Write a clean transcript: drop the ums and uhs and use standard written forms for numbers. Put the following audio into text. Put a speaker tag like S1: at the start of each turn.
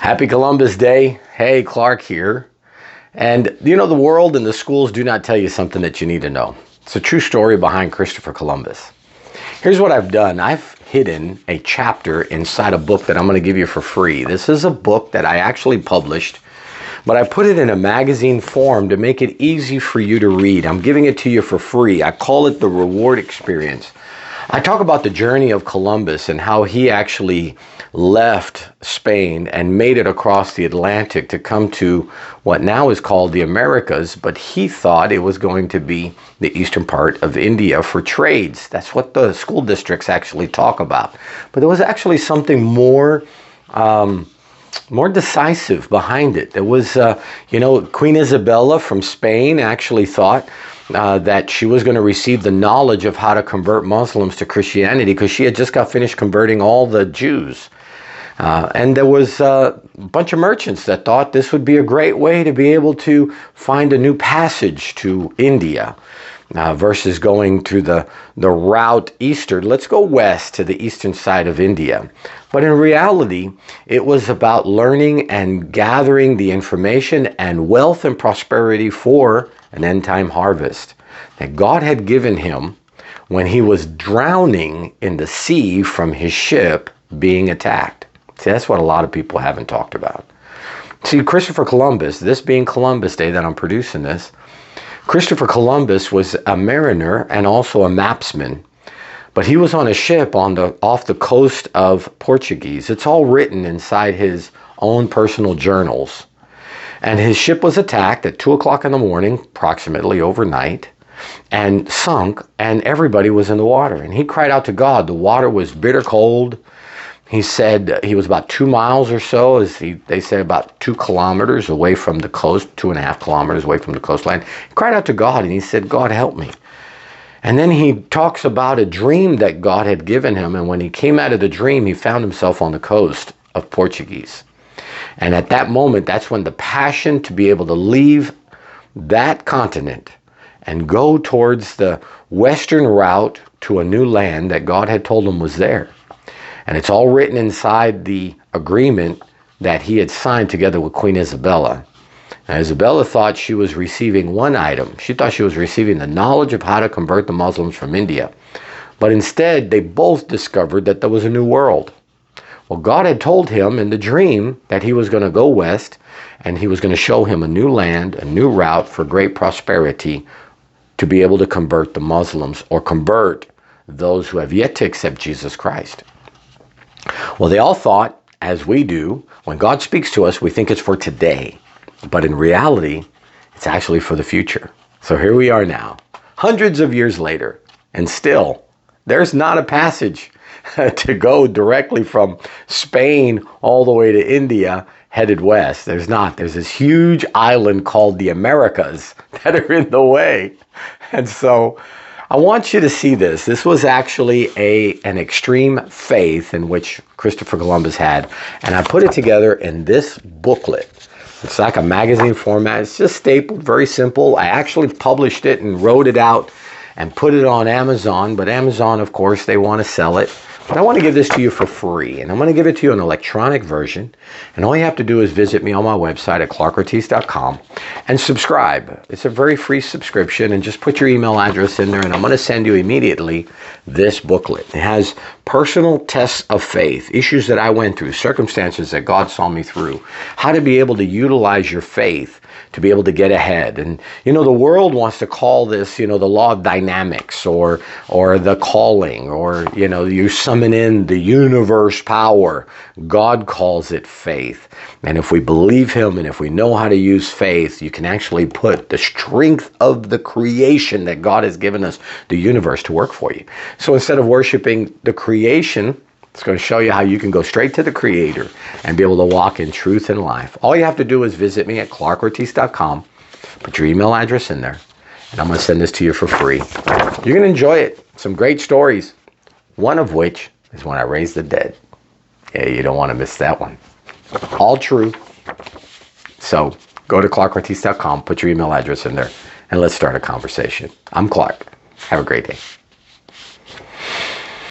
S1: Happy Columbus Day. Hey, Clark here. And you know, the world and the schools do not tell you something that you need to know. It's a true story behind Christopher Columbus. Here's what I've done. I've hidden a chapter inside a book that I'm going to give you for free. This is a book that I actually published, but I put it in a magazine form to make it easy for you to read. I'm giving it to you for free. I call it the Reward Experience. I talk about the journey of Columbus and how he actually left Spain and made it across the Atlantic to come to what now is called the Americas, but he thought it was going to be the eastern part of India for trades. That's what the school districts actually talk about. But there was actually something more decisive behind it. There was, Queen Isabella from Spain actually thought that she was going to receive the knowledge of how to convert Muslims to Christianity because she had just got finished converting all the Jews. And there was a bunch of merchants that thought this would be a great way to be able to find a new passage to India versus going through the route eastern. Let's go west to the eastern side of India. But in reality, it was about learning and gathering the information and wealth and prosperity for an end-time harvest that God had given him when he was drowning in the sea from his ship being attacked. See, that's what a lot of people haven't talked about. See, Christopher Columbus, this being Columbus Day that I'm producing this, Christopher Columbus was a mariner and also a mapsman, but he was on a ship off the coast of Portuguese. It's all written inside his own personal journals. And his ship was attacked at 2 o'clock in the morning, approximately overnight, and sunk, and everybody was in the water. And he cried out to God. The water was bitter cold. He said he was about 2 miles or so, they say about 2 kilometers away from the coast, 2.5 kilometers away from the coastline. He cried out to God and he said, God, help me. And then he talks about a dream that God had given him. And when he came out of the dream, he found himself on the coast of Portuguese. And at that moment, that's when the passion to be able to leave that continent and go towards the western route to a new land that God had told him was there. And it's all written inside the agreement that he had signed together with Queen Isabella. Now, Isabella thought she was receiving one item. She thought she was receiving the knowledge of how to convert the Muslims from India. But instead, they both discovered that there was a new world. Well, God had told him in the dream that he was going to go west and he was going to show him a new land, a new route for great prosperity to be able to convert the Muslims or convert those who have yet to accept Jesus Christ. Well, they all thought, as we do, when God speaks to us, we think it's for today. But in reality, it's actually for the future. So here we are now, hundreds of years later, and still, there's not a passage to go directly from Spain all the way to India headed west. There's not. There's this huge island called the Americas that are in the way. And so I want you to see this. This was actually an extreme faith in which Christopher Columbus had. And I put it together in this booklet. It's like a magazine format. It's just stapled, very simple. I actually published it and wrote it out and put it on Amazon. But Amazon, of course, they want to sell it. But I want to give this to you for free. And I'm going to give it to you in an electronic version. And all you have to do is visit me on my website at clarkortiz.com and subscribe. It's a very free subscription. And just put your email address in there. And I'm going to send you immediately this booklet. It has personal tests of faith, issues that I went through, circumstances that God saw me through, how to be able to utilize your faith to be able to get ahead. And, the world wants to call this, the law of dynamics or the calling, or, you summon in the universe power. God calls it faith. And if we believe him and if we know how to use faith, you can actually put the strength of the creation that God has given us, the universe, to work for you. So instead of worshiping the creation, it's going to show you how you can go straight to the Creator and be able to walk in truth and life. All you have to do is visit me at clarkortiz.com, put your email address in there, and I'm going to send this to you for free. You're going to enjoy it. Some great stories, one of which is when I raised the dead. Yeah, you don't want to miss that one. All true. So go to clarkortiz.com, put your email address in there, and let's start a conversation. I'm Clark. Have a great day.